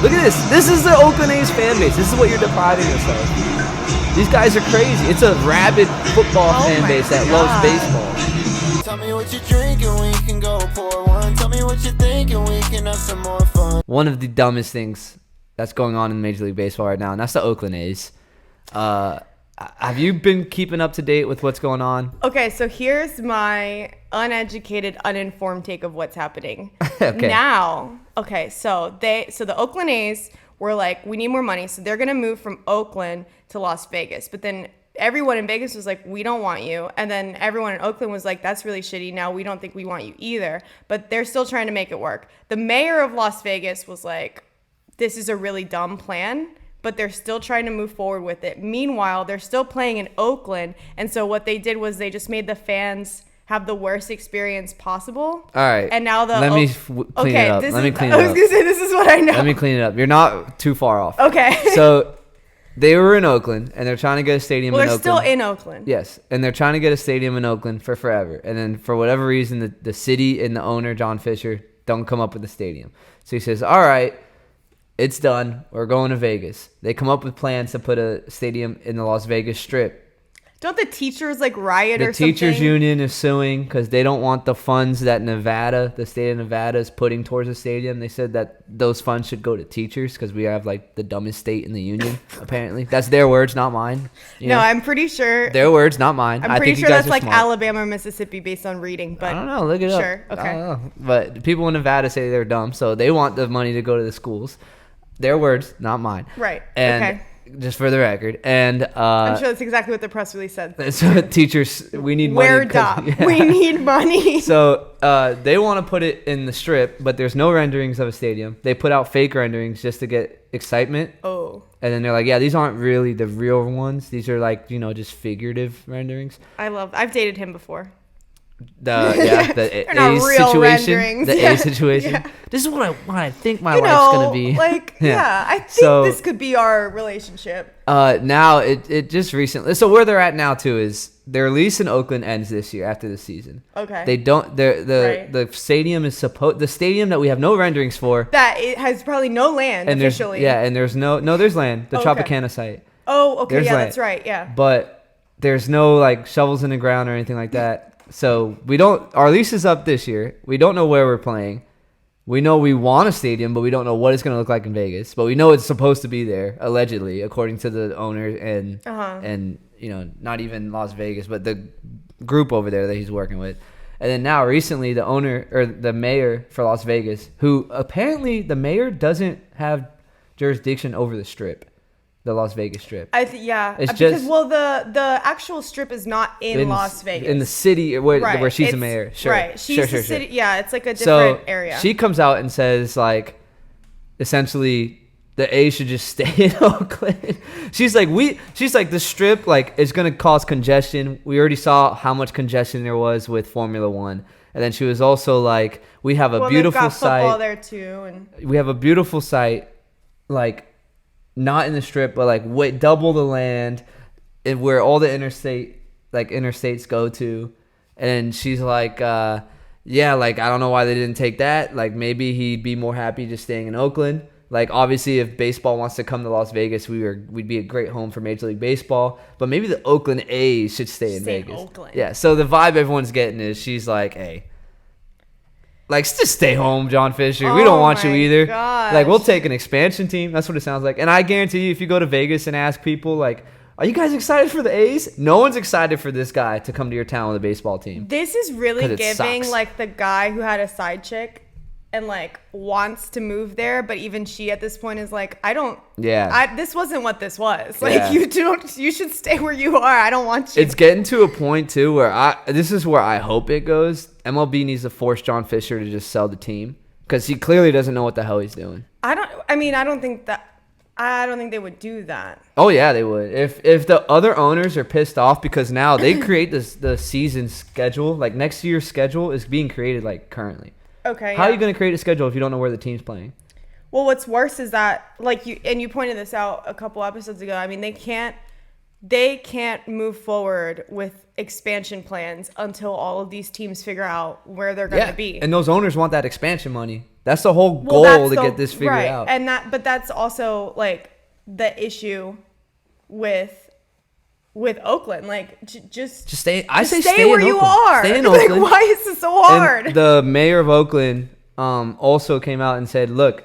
Look at this. This is the Oakland A's fan base. This is what you're depriving us of. These guys are crazy. It's a rabid football fan base that loves baseball. Tell me what you're drinking, we can go pour one. Tell me what you're thinking, we can have some more fun. One of the dumbest things that's going on in Major League Baseball right now, and that's the Oakland A's. Have you been keeping up to date with what's going on? Okay, so here's my uneducated, uninformed take of what's happening. Okay. Now, so the Oakland A's were like, we need more money, so they're gonna move from Oakland to Las Vegas. But then everyone in Vegas was like, we don't want you. And then everyone in Oakland was like, that's really shitty. Now we don't think we want you either. But they're still trying to make it work. The mayor of Las Vegas was like, this is a really dumb plan, but they're still trying to move forward with it. Meanwhile, they're still playing in Oakland. And so what they did was they just made the fans have the worst experience possible. All right. And now Let me clean it up. Let me clean it up. I was going to say, this is what I know. Let me clean it up. You're not too far off. Okay. So they were in Oakland, and they're trying to get a stadium in Oakland. Well, they're still in Oakland. Yes, and they're trying to get a stadium in Oakland for forever. And then for whatever reason, the city and the owner, John Fisher, don't come up with a stadium. So he says, all right, it's done. We're going to Vegas. They come up with plans to put a stadium in the Las Vegas Strip. Don't the teachers like riot or The something? teachers union is suing because they don't want the funds that Nevada, the state of Nevada, is putting towards the stadium. They said that those funds should go to teachers because we have like the dumbest state in the union, apparently. That's their words, not mine. You know? I'm pretty sure. Their words, not mine. I'm pretty think sure you guys that's are like smart. Alabama or Mississippi based on reading. But I don't know. Look it up. Sure. Okay. I don't know. But people in Nevada say they're dumb, so they want the money to go to the schools. Their words, not mine. Right. And okay. just for the record. And I'm sure that's exactly what the press release said. So teachers, we need money. We're dumb. Yeah. We need money. So they want to put it in the Strip, but there's no renderings of a stadium. They put out fake renderings just to get excitement. Oh. And then they're like, yeah, these aren't really the real ones. These are like, just figurative renderings. I've dated him before. The A situation. Renderings. The Yeah. A situation. Yeah. This is what I think my life's gonna be. I think this could be our relationship. Now it just recently. So where they're at now too is their lease in Oakland ends this year after the season. Okay. They don't. The stadium is the stadium that we have no renderings for. That it has probably no land and officially. There's there's land. The Okay. Tropicana site. Oh, okay. There's yeah, land. that's right. Yeah. But there's no like shovels in the ground or anything like that. So our lease is up this year. We don't know where we're playing. We know we want a stadium, but we don't know what it's going to look like in Vegas. But we know it's supposed to be there, allegedly, according to the owner and not even Las Vegas, but the group over there that he's working with. And then now recently the owner or the mayor for Las Vegas, who apparently the mayor doesn't have jurisdiction over the Strip. The Las Vegas Strip. It's because just the actual Strip is not in Las Vegas. In the city where she's the mayor. Sure. Right. She's the city. Yeah, it's like a So different area. she comes out and says like, essentially, the A's should just stay in Oakland. She's like the Strip like is gonna cause congestion. We already saw how much congestion there was with Formula One. And then she was also like, we have a beautiful they've got site. Football there too, and we have a beautiful site, like. Not in the Strip, but like double the land, and where all the interstates go to. And she's like, I don't know why they didn't take that. Like maybe he'd be more happy just staying in Oakland. Like obviously, if baseball wants to come to Las Vegas, we'd be a great home for Major League Baseball. But maybe the Oakland A's should stay in Vegas. Oakland. Yeah. So the vibe everyone's getting is she's like, hey. Like, just stay home, John Fisher. We don't want you either. Gosh. Like, we'll take an expansion team. That's what it sounds like. And I guarantee you, if you go to Vegas and ask people, like, are you guys excited for the A's? No one's excited for this guy to come to your town with a baseball team. This is really giving sucks. like the guy who had a side chick and like wants to move there, but even she at this point is like, this wasn't what this was. Like you should stay where you are. I don't want you. It's getting to a point too where this is where I hope it goes. MLB needs to force John Fisher to just sell the team because he clearly doesn't know what the hell he's doing. I don't think they would do that. Oh yeah, they would. If the other owners are pissed off because now they create the season schedule, like next year's schedule is being created like currently. Okay. How are you going to create a schedule if you don't know where the team's playing? Well, what's worse is that like you pointed this out a couple episodes ago. I mean, they can't move forward with expansion plans until all of these teams figure out where they're going to be. And those owners want that expansion money. That's the whole Well, goal to get this figured out. And but that's also like the issue with Oakland. Like just stay. Stay where you are. Stay in Like, Oakland. why is this so hard? And the mayor of Oakland also came out and said, look,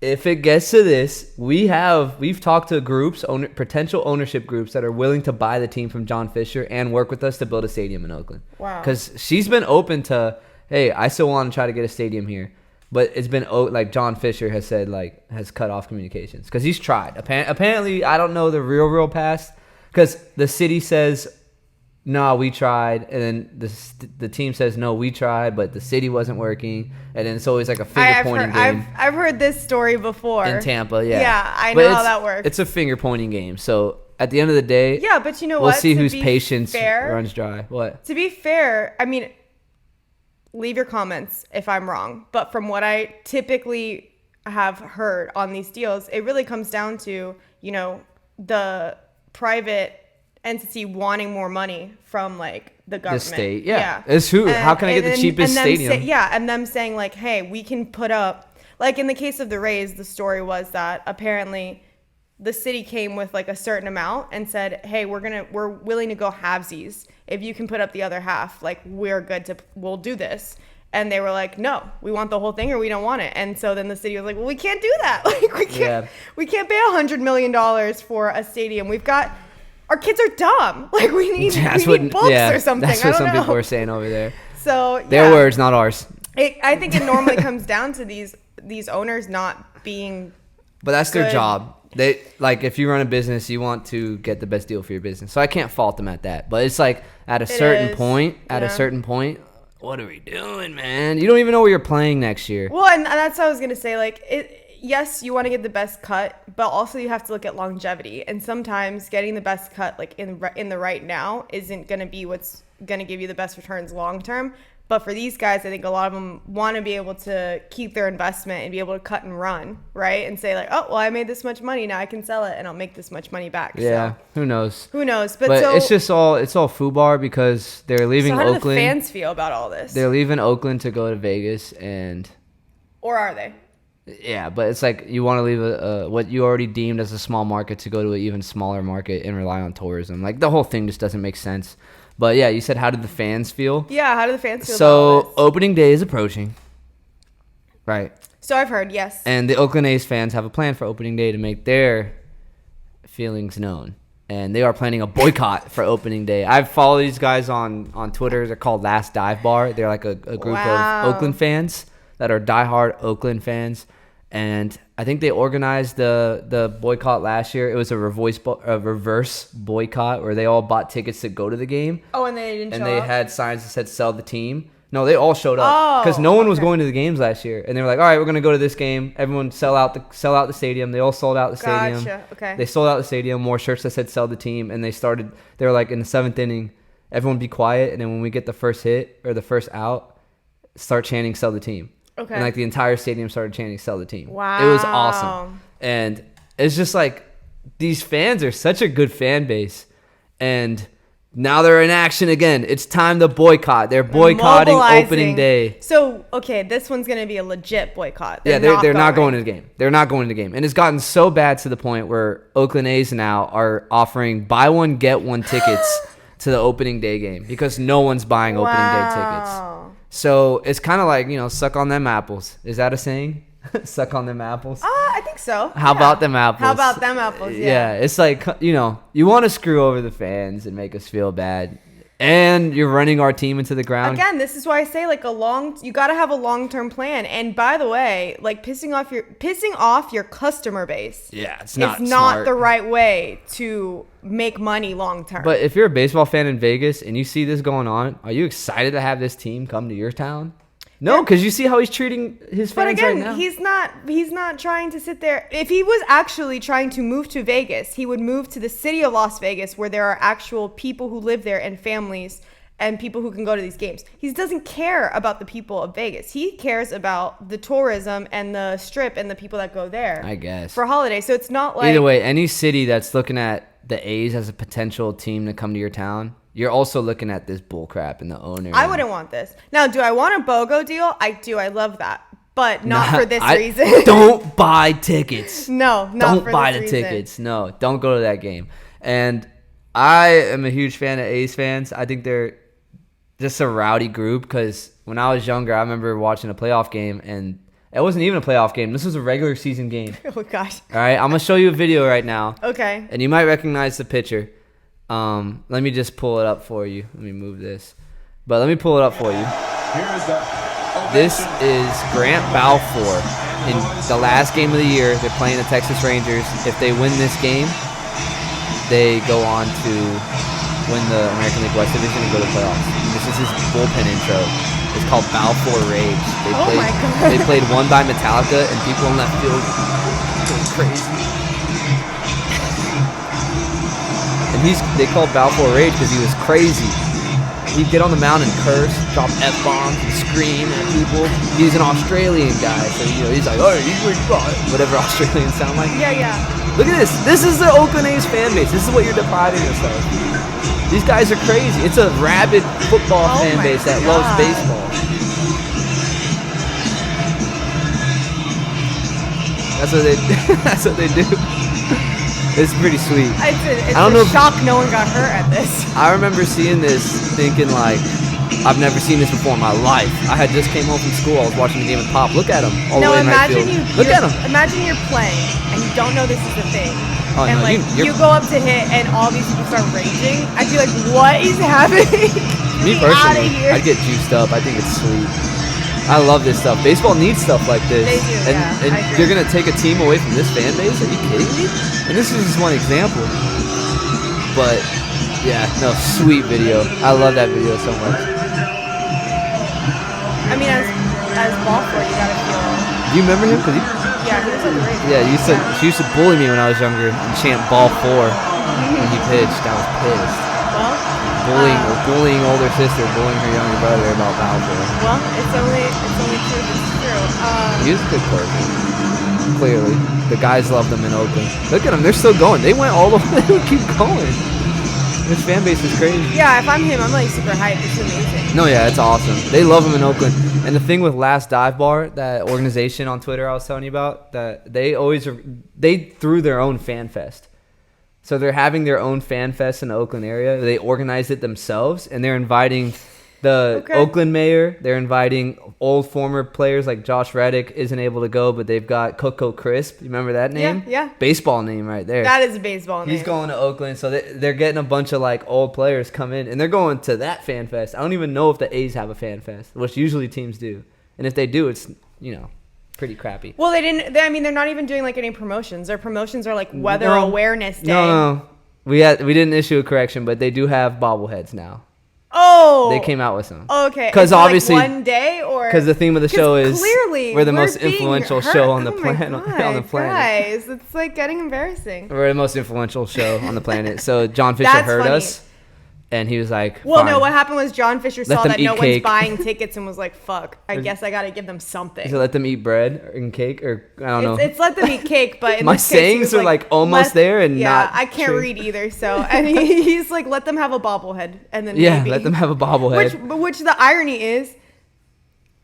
if it gets to this, we've talked to groups, potential ownership groups that are willing to buy the team from John Fisher and work with us to build a stadium in Oakland. Wow. Because she's been open to, hey, I still want to try to get a stadium here. But it's been, like John Fisher has said, like, has cut off communications. Because he's tried. Apparently, I don't know the real past. Because the city says, no, we tried. And then the team says, no, we tried, but the city wasn't working. And then it's always like a finger-pointing game. I've heard this story before. In Tampa, yeah. Yeah, I know how that works. It's a finger-pointing game. So at the end of the day, yeah, but you know we'll what? see whose patience runs dry. What? To be fair, I mean, leave your comments if I'm wrong. But from what I typically have heard on these deals, it really comes down to, you know, the private entity wanting more money from like the government. The state, yeah. It's who? How can I get the cheapest stadium? And them saying like, hey, we can put up, like in the case of the Rays, the story was that apparently the city came with like a certain amount and said, hey, we're willing to go halvesies. If you can put up the other half, like we'll do this. And they were like, no, we want the whole thing or we don't want it. And so then the city was like, well, we can't do that. Like we can't pay $100 million for a stadium. Our kids are dumb. Like we need books or something. That's what some people are saying over there. So their words, not ours. I think it normally comes down to these owners not being. But that's their job. They like if you run a business, you want to get the best deal for your business. So I can't fault them at that. But it's like at a certain point, what are we doing, man? You don't even know where you're playing next year. Well, and that's what I was gonna say. Like yes, you want to get the best cut, but also you have to look at longevity. And sometimes getting the best cut, like in the right now, isn't going to be what's going to give you the best returns long term. But for these guys, I think a lot of them want to be able to keep their investment and be able to cut and run, right? And say like, oh, well, I made this much money, now I can sell it and I'll make this much money back. Yeah, so, who knows? But so, it's all FUBAR because they're leaving Oakland. So how do the fans feel about all this? They're leaving Oakland to go to Vegas or are they? Yeah, but it's like you want to leave what you already deemed as a small market to go to an even smaller market and rely on tourism. Like the whole thing just doesn't make sense. But yeah, you said how did the fans feel? Yeah, how do the fans feel so about all this? Opening day is approaching. Right. So I've heard, yes. And the Oakland A's fans have a plan for opening day to make their feelings known. And they are planning a boycott for opening day. I've followed these guys on Twitter. They're called Last Dive Bar. They're like a group of Oakland fans that are diehard Oakland fans. And I think they organized the boycott last year. It was a reverse boycott where they all bought tickets to go to the game. Oh, and they didn't show up? And they had signs that said sell the team. No, they all showed up because no one was going to the games last year. And they were like, all right, we're going to go to this game. Everyone sell out the stadium. They all sold out the stadium. Gotcha. Okay. They sold out the stadium, wore shirts that said sell the team. And they were like in the 7th inning, everyone be quiet. And then when we get the first hit or the first out, start chanting sell the team. Okay. And like the entire stadium started chanting sell the team. Wow. It was awesome. And it's just like these fans are such a good fan base. And now they're in action again. It's time to boycott. They're boycotting opening day. So, okay, this one's going to be a legit boycott. They're not going to the game. They're not going to the game. And it's gotten so bad to the point where Oakland A's now are offering buy one, get one tickets to the opening day game because no one's buying opening day tickets. So it's kind of like, suck on them apples. Is that a saying? Suck on them apples? I think so. How about them apples? How about them apples? Yeah. It's like, you want to screw over the fans and make us feel bad. And you're running our team into the ground. Again, this is why I say you got to have a long-term plan. And by the way, like pissing off your customer base. Yeah, it's not the right way to make money long-term. But if you're a baseball fan in Vegas and you see this going on, are you excited to have this team come to your town? No, because you see how he's treating his fans right now. But again, he's not trying to sit there. If he was actually trying to move to Vegas, he would move to the city of Las Vegas where there are actual people who live there and families and people who can go to these games. He doesn't care about the people of Vegas. He cares about the tourism and the strip and the people that go there. I guess. For holidays. So it's not like... Either way, any city that's looking at the A's as a potential team to come to your town... You're also looking at this bullcrap and the owner. I wouldn't want this. Now, do I want a BOGO deal? I do. I love that. but not for this I reason. Don't buy tickets. No, not Don't for buy this the reason. tickets. No, don't go to that game. And I am a huge fan of A's fans. I think they're just a rowdy group because when I was younger, I remember watching a playoff game, and it wasn't even a playoff game. This was a regular season game. Oh gosh. All right, I'm going to show you a video right now. Okay. And you might recognize the picture. Let me just pull it up for you. Let me move this. But let me pull it up for you. This is Grant Balfour. In the last game of the year, they're playing the Texas Rangers. If they win this game, they go on to win the American League West Division and go to the playoffs. And this is his bullpen intro. It's called Balfour Rage. My God. They played One by Metallica, and people in left field going crazy. And they called Balfour Rage because he was crazy. He'd get on the mound and curse, drop F-bombs, and scream at people. He's an Australian guy, so he's like, oh, whatever Australians sound like. Yeah. Look at this. This is the Oakland A's fan base. This is what you're depriving us of. These guys are crazy. It's a rabid football fan base that loves baseball. That's what they do. It's pretty sweet. It's I don't know shock no one got hurt at this. I remember seeing this, thinking like, I've never seen this before in my life. I had just came home from school. I was watching the game with Pop. Look at him. All the way in right field. Look at him. Imagine you're playing and you don't know this is the thing. Oh, and no, you go up to hit and all these people start raging. I'd be like, what is happening? Me personally, I'd get juiced up. I think it's sweet. I love this stuff. Baseball needs stuff like this. They do, and you're going to take a team away from this fan base? Are you kidding me? And this is just one example. But, yeah, no, sweet video. I love that video so much. I mean, as Balfour, you gotta feel. Do you remember him? Yeah, he was at the Rangers. Yeah, she used to bully me when I was younger and chant ball 4 when he pitched. I was pissed. Well, bullying older sister, bullying her younger brother about Balfour. Well, it's only true if it's true. He was a good person. Clearly, the guys love them in Oakland. Look at them; they're still going. They went all the way. They would keep going. This fan base is crazy. Yeah, if I'm him, I'm like super hyped. It's amazing. No, yeah, it's awesome. They love him in Oakland. And the thing with Last Dive Bar, that organization on Twitter I was telling you about, that they threw their own fan fest. So they're having their own fan fest in the Oakland area. They organized it themselves, and they're inviting the Oakland mayor. They're inviting old former players like Josh Reddick isn't able to go, but they've got Coco Crisp. You remember that name? Yeah. Baseball name right there. That is a baseball name. He's going to Oakland, so they're getting a bunch of like old players come in, and they're going to that fan fest. I don't even know if the A's have a fan fest, which usually teams do, and if they do, it's pretty crappy. Well, they're not even doing like any promotions. Their promotions are like Weather Awareness Day. No. We didn't issue a correction, but they do have bobbleheads now. Oh, they came out with some. Okay, because obviously like one day, or because the theme of the show is clearly we're the most influential show on the planet. On the planet, guys, it's like getting embarrassing. We're the most influential show on the planet. So John Fisher heard us, and he was like, well, fine. No, what happened was John Fisher saw that no cake. one's buying tickets and was like, fuck, I guess I gotta give them something. So let them eat bread and cake, or I don't know. It's let them eat cake, but in my this sayings case, are like almost there and not. I can't read either, so and he's like, let them have a bobblehead, and then maybe. Let them have a bobblehead. Which the irony is,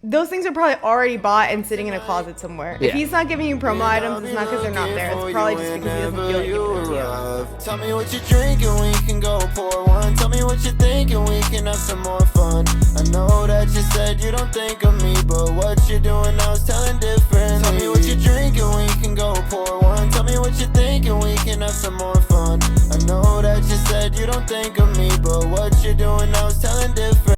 those things are probably already bought and sitting in a closet somewhere. Yeah. If he's not giving you promo items, it's not because they're not there. It's probably just because he doesn't feel like giving it to you. Tell me what you're drinking, we can go pour one. Tell me what you're thinking, we can have some more fun. I know that you said you don't think of me, but what you're doing now is telling different. Tell me what you're drinking, we can go pour one. Tell me what you're thinking, we can have some more fun. I know that you said you don't think of me, but what you're doing now is telling different.